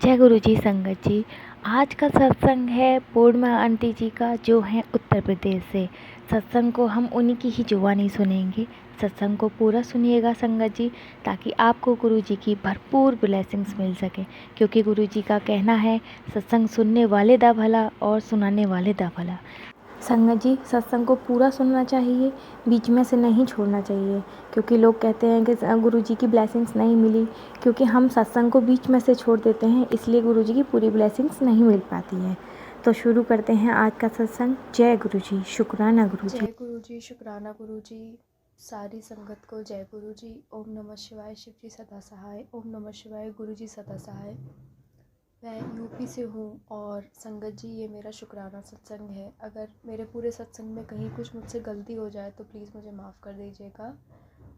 जय गुरु जी संगत जी। आज का सत्संग है पूर्णिमा आंटी जी का, जो है उत्तर प्रदेश से। सत्संग को हम उन्हीं की ही जुबानी सुनेंगे। सत्संग को पूरा सुनिएगा संगत जी, ताकि आपको गुरु जी की भरपूर ब्लेसिंग्स मिल सके। क्योंकि गुरु जी का कहना है, सत्संग सुनने वाले दा भला और सुनाने वाले दा भला। संगत जी, सत्संग को पूरा सुनना चाहिए, बीच में से नहीं छोड़ना चाहिए। क्योंकि लोग कहते हैं कि गुरु जी की ब्लेसिंग्स नहीं मिली, क्योंकि हम सत्संग को बीच में से छोड़ देते हैं, इसलिए गुरु जी की पूरी ब्लेसिंग्स नहीं मिल पाती है। तो शुरू करते हैं आज का सत्संग। जय गुरु जी, शुक्राना गुरु जी। जय गुरु जी, शुक्राना गुरु जी। सारी संगत को जय गुरु जी। ओम नमः शिवाय, शिव जी सदा सहाय। ओम नमः शिवाय, गुरु जी सदा सहाय। मैं यूपी से हूँ और संगत जी, ये मेरा शुक्राना सत्संग है। अगर मेरे पूरे सत्संग में कहीं कुछ मुझसे गलती हो जाए तो प्लीज़ मुझे माफ़ कर दीजिएगा।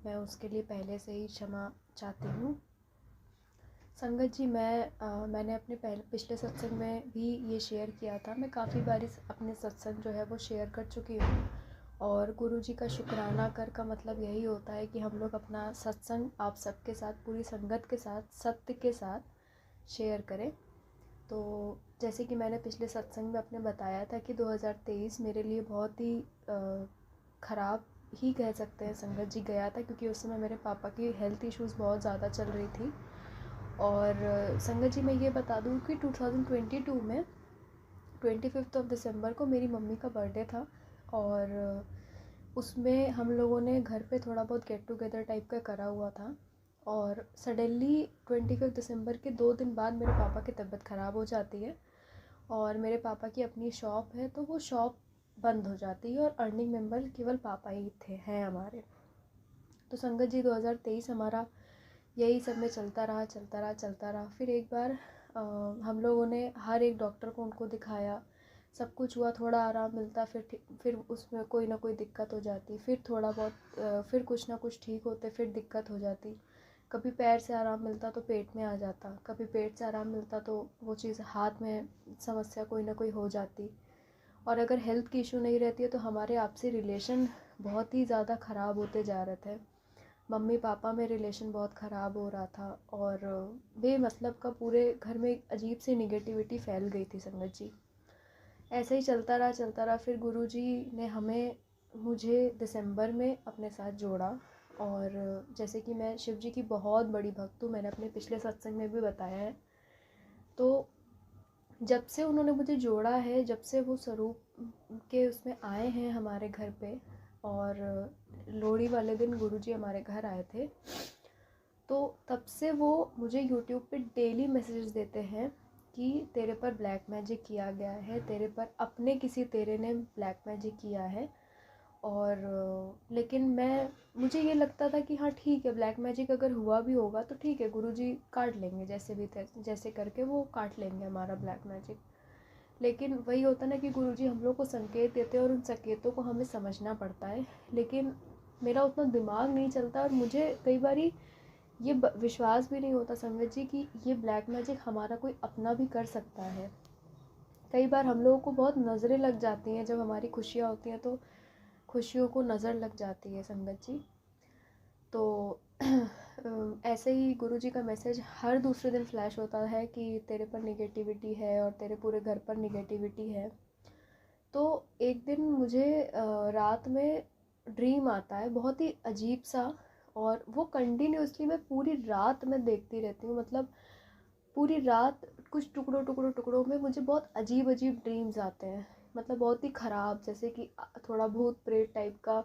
मैं उसके लिए पहले से ही क्षमा चाहती हूँ। संगत जी, मैंने अपने पिछले सत्संग में भी ये शेयर किया था। मैं काफ़ी बार अपने सत्संग जो है वो शेयर कर चुकी हूँ। और गुरु जी का शुक्राना कर का मतलब यही होता है कि हम लोग अपना सत्संग आप सबके साथ, पूरी संगत के साथ, सत्य के साथ शेयर करें। तो जैसे कि मैंने पिछले सत्संग में अपने बताया था कि 2023 मेरे लिए बहुत ही ख़राब ही कह सकते हैं संगत जी गया था, क्योंकि उस समय मेरे पापा की हेल्थ इश्यूज़ बहुत ज़्यादा चल रही थी। और संगत जी, मैं ये बता दूँ कि 2022 में 25 दिसंबर को मेरी मम्मी का बर्थडे था। और उसमें हम लोगों ने घर पे थोड़ा बहुत गेट टुगेदर टाइप का करा हुआ था। और सडनली 25 दिसंबर के 2 दिन बाद मेरे पापा की तबीयत ख़राब हो जाती है। और मेरे पापा की अपनी शॉप है, तो वो शॉप बंद हो जाती है और अर्निंग मेंबर केवल पापा ही हैं हमारे। तो संगत जी, 2023 हमारा यही सब में चलता रहा। फिर एक बार हम लोगों ने हर एक डॉक्टर को उनको दिखाया, सब कुछ हुआ, थोड़ा आराम मिलता, फिर उसमें कोई ना कोई दिक्कत हो जाती, फिर थोड़ा बहुत फिर कुछ ना कुछ ठीक होते, फिर दिक्कत हो जाती। कभी पैर से आराम मिलता तो पेट में आ जाता, कभी पेट से आराम मिलता तो वो चीज़ हाथ में समस्या कोई ना कोई हो जाती। और अगर हेल्थ की इशू नहीं रहती है तो हमारे आपसी रिलेशन बहुत ही ज़्यादा ख़राब होते जा रहे थे। मम्मी पापा में रिलेशन बहुत ख़राब हो रहा था और बेमतलब का पूरे घर में एक अजीब सी निगेटिविटी फैल गई थी संगत जी। ऐसे ही चलता रहा। फिर गुरुजी ने मुझे दिसंबर में अपने साथ जोड़ा। और जैसे कि मैं शिव जी की बहुत बड़ी भक्त हूँ, मैंने अपने पिछले सत्संग में भी बताया है। तो जब से उन्होंने मुझे जोड़ा है, जब से वो स्वरूप के उसमें आए हैं हमारे घर पे, और लोहड़ी वाले दिन गुरुजी हमारे घर आए थे, तो तब से वो मुझे यूट्यूब पे डेली मैसेजेस देते हैं कि तेरे पर ब्लैक मैजिक किया गया है, तेरे पर अपने किसी तेरे ने ब्लैक मैजिक किया है। और लेकिन मुझे ये लगता था कि हाँ ठीक है, ब्लैक मैजिक अगर हुआ भी होगा तो ठीक है, गुरुजी काट लेंगे, जैसे करके वो काट लेंगे हमारा ब्लैक मैजिक। लेकिन वही होता ना कि गुरुजी हम लोग को संकेत देते हैं और उन संकेतों को हमें समझना पड़ता है। लेकिन मेरा उतना दिमाग नहीं चलता और मुझे कई बारी ये विश्वास भी नहीं होता संगत जी कि ये ब्लैक मैजिक हमारा कोई अपना भी कर सकता है। कई बार हम लोगों को बहुत नज़रें लग जाती हैं, जब हमारी खुशियाँ होती हैं तो खुशियों को नज़र लग जाती है संगत जी। तो ऐसे ही गुरुजी का मैसेज हर दूसरे दिन फ्लैश होता है कि तेरे पर निगेटिविटी है और तेरे पूरे घर पर निगेटिविटी है। तो एक दिन मुझे रात में ड्रीम आता है, बहुत ही अजीब सा। और वो कंटिन्यूसली मैं पूरी रात में देखती रहती हूँ, मतलब पूरी रात कुछ टुकड़ों में मुझे बहुत अजीब अजीब ड्रीम्स आते हैं, मतलब बहुत ही ख़राब, जैसे कि थोड़ा भूत प्रेत टाइप का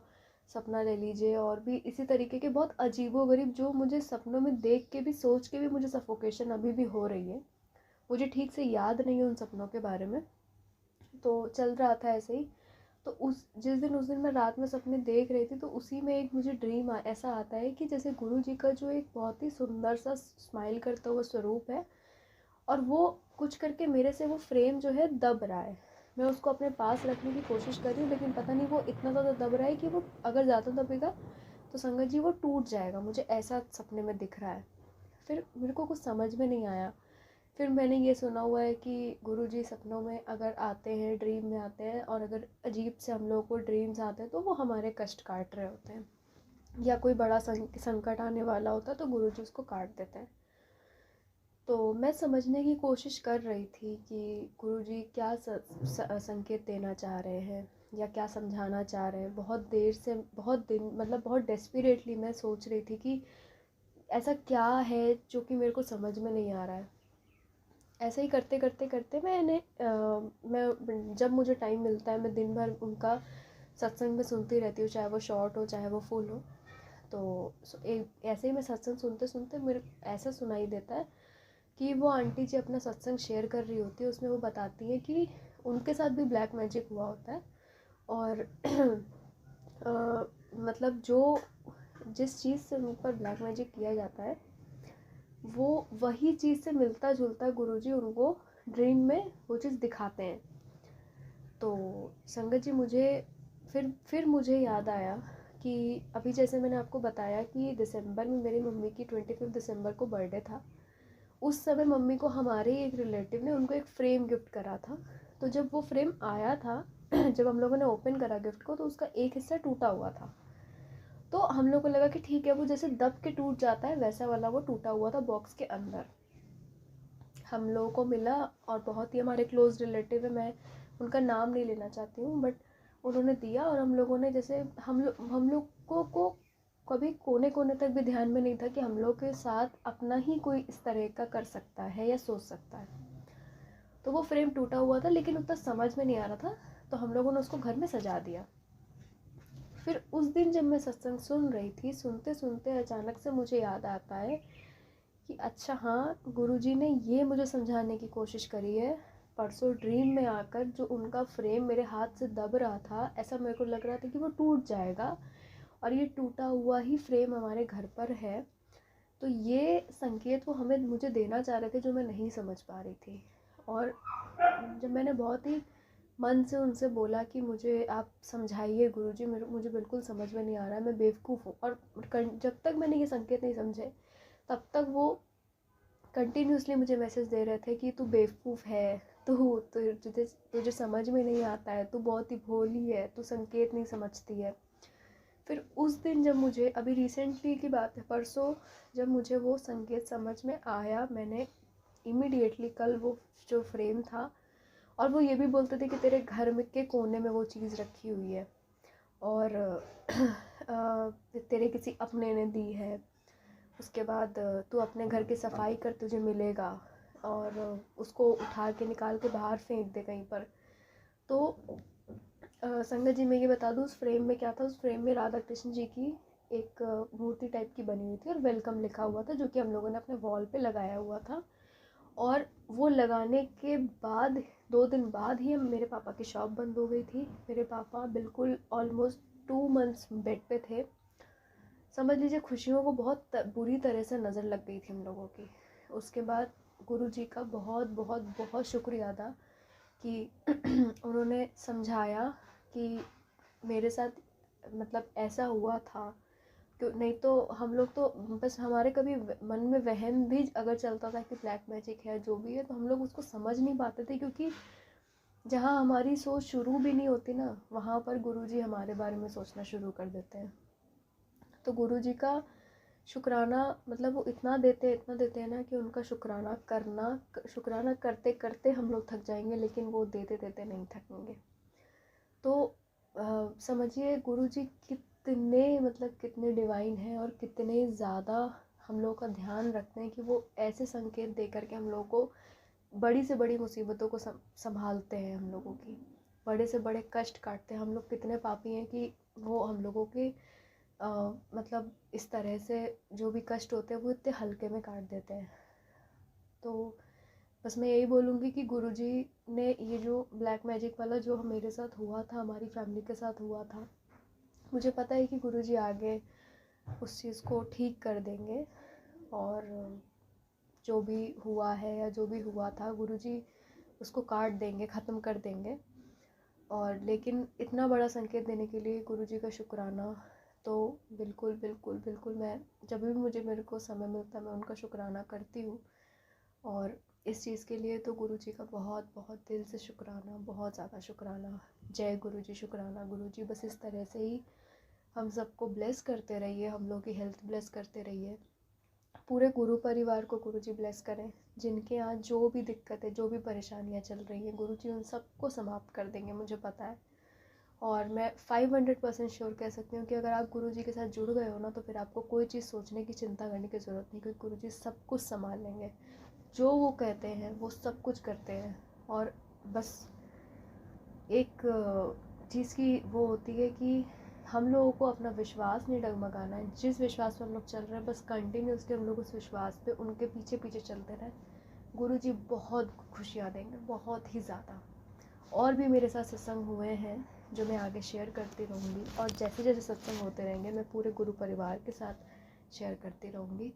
सपना ले लीजिए, और भी इसी तरीके के बहुत अजीबोगरीब, जो मुझे सपनों में देख के भी, सोच के भी मुझे सफोकेशन अभी भी हो रही है। मुझे ठीक से याद नहीं है उन सपनों के बारे में। तो चल रहा था ऐसे ही। तो उस दिन मैं रात में सपने देख रही थी, तो उसी में एक मुझे ड्रीम ऐसा आता है कि जैसे गुरु जी का जो एक बहुत ही सुंदर सा स्माइल करता हुआ स्वरूप है, और वो कुछ करके मेरे से वो फ्रेम जो है दब रहा है। मैं उसको अपने पास रखने की कोशिश कर रही हूँ, लेकिन पता नहीं वो इतना ज़्यादा दब रहा है कि वो अगर ज़्यादा दबेगा तो संगत जी वो टूट जाएगा, मुझे ऐसा सपने में दिख रहा है। फिर मेरे को कुछ समझ में नहीं आया। फिर मैंने ये सुना हुआ है कि गुरुजी सपनों में अगर आते हैं, ड्रीम में आते हैं, और अगर अजीब से हम लोगों को ड्रीम्स आते हैं तो वो हमारे कष्ट काट रहे होते हैं, या कोई बड़ा संकट आने वाला होता है तो गुरुजी उसको काट देते हैं। तो मैं समझने की कोशिश कर रही थी कि गुरुजी क्या संकेत देना चाह रहे हैं या क्या समझाना चाह रहे हैं। बहुत देर से, बहुत दिन, मतलब बहुत डेस्परेटली मैं सोच रही थी कि ऐसा क्या है जो कि मेरे को समझ में नहीं आ रहा है। ऐसे ही करते करते करते मैं जब मुझे टाइम मिलता है मैं दिन भर उनका सत्संग में सुनती रहती हूँ, चाहे वो शॉर्ट हो चाहे वो फुल हो। तो ऐसे ही मैं सत्संग सुनते सुनते मेरे ऐसा सुनाई देता है कि वो आंटी जी अपना सत्संग शेयर कर रही होती है। उसमें वो बताती हैं कि उनके साथ भी ब्लैक मैजिक हुआ होता है और मतलब जो जिस चीज़ से उन पर ब्लैक मैजिक किया जाता है वो वही चीज़ से मिलता जुलता गुरुजी उनको ड्रीम में वो चीज़ दिखाते हैं। तो संगत जी मुझे फिर मुझे याद आया कि अभी जैसे मैंने आपको बताया कि दिसंबर में मेरी मम्मी की 25 दिसंबर को बर्थडे था। उस समय मम्मी को हमारे ही एक रिलेटिव ने उनको एक फ़्रेम गिफ्ट करा था। तो जब वो फ्रेम आया था जब हम लोगों ने ओपन करा गिफ्ट को तो उसका एक हिस्सा टूटा हुआ था। तो हम लोग को लगा कि ठीक है, वो जैसे दब के टूट जाता है वैसा वाला वो टूटा हुआ था बॉक्स के अंदर। हम लोगों को मिला और बहुत ही हमारे क्लोज रिलेटिव है, मैं उनका नाम नहीं लेना चाहती हूँ, बट उन्होंने दिया और हम लोगों ने जैसे हम लोग को कभी कोने कोने तक भी ध्यान में नहीं था कि हम लोग के साथ अपना ही कोई इस तरह का कर सकता है या सोच सकता है। तो वो फ्रेम टूटा हुआ था लेकिन उतना समझ में नहीं आ रहा था, तो हम लोगों ने उसको घर में सजा दिया। फिर उस दिन जब मैं सत्संग सुन रही थी, सुनते सुनते अचानक से मुझे याद आता है कि अच्छा हाँ, गुरुजी ने ये मुझे समझाने की कोशिश करी है। परसों ड्रीम में आकर जो उनका फ्रेम मेरे हाथ से दब रहा था, ऐसा मेरे को लग रहा था कि वो टूट जाएगा और ये टूटा हुआ ही फ्रेम हमारे घर पर है। तो ये संकेत वो मुझे देना चाह रहे थे जो मैं नहीं समझ पा रही थी। और जब मैंने बहुत ही मन से उनसे बोला कि मुझे आप समझाइए गुरुजी, मुझे बिल्कुल समझ में नहीं आ रहा है, मैं बेवकूफ़ हूँ। और जब तक मैंने ये संकेत नहीं समझे तब तक वो कंटिन्यूसली मुझे मैसेज दे रहे थे कि तू बेवकूफ़ है, तुझे समझ में नहीं आता है, तू बहुत ही भोली है, तू संकेत नहीं समझती है। फिर उस दिन जब मुझे, अभी रिसेंटली की बात है, परसों जब मुझे वो संकेत समझ में आया, मैंने इमीडिएटली कल वो जो फ्रेम था, और वो ये भी बोलते थे कि तेरे घर में के कोने में वो चीज़ रखी हुई है और तेरे किसी अपने ने दी है, उसके बाद तू अपने घर की सफाई कर, तुझे मिलेगा, और उसको उठा के निकाल के बाहर फेंक दे कहीं पर। तो संगत जी मैं ये बता दूँ उस फ्रेम में क्या था। उस फ्रेम में राधा कृष्ण जी की एक मूर्ति टाइप की बनी हुई थी और वेलकम लिखा हुआ था, जो कि हम लोगों ने अपने वॉल पे लगाया हुआ था। और वो लगाने के बाद 2 दिन बाद ही मेरे पापा की शॉप बंद हो गई थी। मेरे पापा बिल्कुल ऑलमोस्ट 2 मंथ्स बेड पे थे। समझ लीजिए खुशियों को बहुत बुरी तरह से नज़र लग गई थी हम लोगों की। उसके बाद गुरुजी का बहुत बहुत बहुत शुक्रिया अदा कि उन्होंने समझाया कि मेरे साथ मतलब ऐसा हुआ था। क्यों नहीं तो हम लोग तो बस, हमारे कभी मन में वहम भी अगर चलता था कि ब्लैक मैजिक है जो भी है, तो हम लोग उसको समझ नहीं पाते थे, क्योंकि जहाँ हमारी सोच शुरू भी नहीं होती ना, वहाँ पर गुरुजी हमारे बारे में सोचना शुरू कर देते हैं। तो गुरुजी का शुक्राना, मतलब वो इतना देते हैं ना कि उनका शुक्राना करते करते हम लोग थक जाएंगे, लेकिन वो देते देते नहीं थकेंगे। तो समझिए गुरुजी कितने, मतलब कितने डिवाइन हैं और कितने ज़्यादा हम लोग का ध्यान रखते हैं कि वो ऐसे संकेत दे करके हम लोगों को बड़ी से बड़ी मुसीबतों को संभालते हैं, हम लोगों की बड़े से बड़े कष्ट काटते हैं। हम लोग कितने पापी हैं कि वो हम लोगों के मतलब इस तरह से जो भी कष्ट होते हैं वो इतने हल्के में काट देते हैं। तो बस मैं यही बोलूँगी कि गुरुजी ने ये जो ब्लैक मैजिक वाला जो मेरे साथ हुआ था, हमारी फैमिली के साथ हुआ था, मुझे पता है कि गुरुजी आगे उस चीज़ को ठीक कर देंगे। और जो भी हुआ है या जो भी हुआ था, गुरुजी उसको काट देंगे, ख़त्म कर देंगे। और लेकिन इतना बड़ा संकेत देने के लिए गुरुजी का शुक्राना। तो बिल्कुल बिल्कुल बिल्कुल, मैं जब भी मेरे को समय मिलता है मैं उनका शुक्राना करती हूँ। और इस चीज़ के लिए तो गुरुजी का बहुत बहुत दिल से शुक्राना, बहुत ज़्यादा शुक्राना। जय गुरुजी, शुक्राना गुरुजी। बस इस तरह से ही हम सबको ब्लेस करते रहिए, हम लोग की हेल्थ ब्लेस करते रहिए, पूरे गुरु परिवार को गुरुजी ब्लेस करें। जिनके यहाँ जो भी दिक्कत है, जो भी परेशानियाँ चल रही हैं, गुरुजी उन सबको समाप्त कर देंगे, मुझे पता है। और मैं 500% श्योर कह सकती हूँ कि अगर आप गुरुजी के साथ जुड़ गए हो ना, तो फिर आपको कोई चीज़ सोचने की, चिंता करने की ज़रूरत नहीं, क्योंकि गुरुजी सब कुछ संभाल लेंगे। जो वो कहते हैं वो सब कुछ करते हैं। और बस एक चीज़ की वो होती है कि हम लोगों को अपना विश्वास नहीं डगमगाना है। जिस विश्वास पे हम लोग चल रहे हैं, बस कंटिन्यूसली हम लोग उस विश्वास पे उनके पीछे पीछे चलते रहें। गुरुजी बहुत खुशियाँ देंगे, बहुत ही ज़्यादा। और भी मेरे साथ सत्संग हुए हैं जो मैं आगे शेयर करती रहूँगी, और जैसे जैसे सत्संग होते रहेंगे मैं पूरे गुरु परिवार के साथ शेयर करती रहूँगी।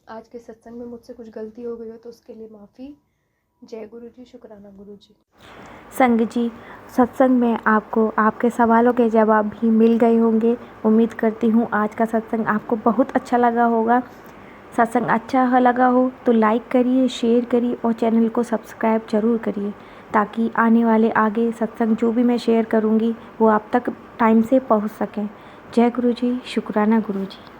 आज के सत्संग में मुझसे कुछ गलती हो गई हो तो उसके लिए माफ़ी। जय गुरु जी, शुक्राना गुरु जी। संगत जी, सत्संग में आपको आपके सवालों के जवाब भी मिल गए होंगे। उम्मीद करती हूँ आज का सत्संग आपको बहुत अच्छा लगा होगा। सत्संग अच्छा लगा हो तो लाइक करिए, शेयर करिए और चैनल को सब्सक्राइब ज़रूर करिए, ताकि आने वाले आगे सत्संग जो भी मैं शेयर करूँगी वो आप तक टाइम से पहुँच सकें। जय गुरु जी, शुक्राना गुरु जी।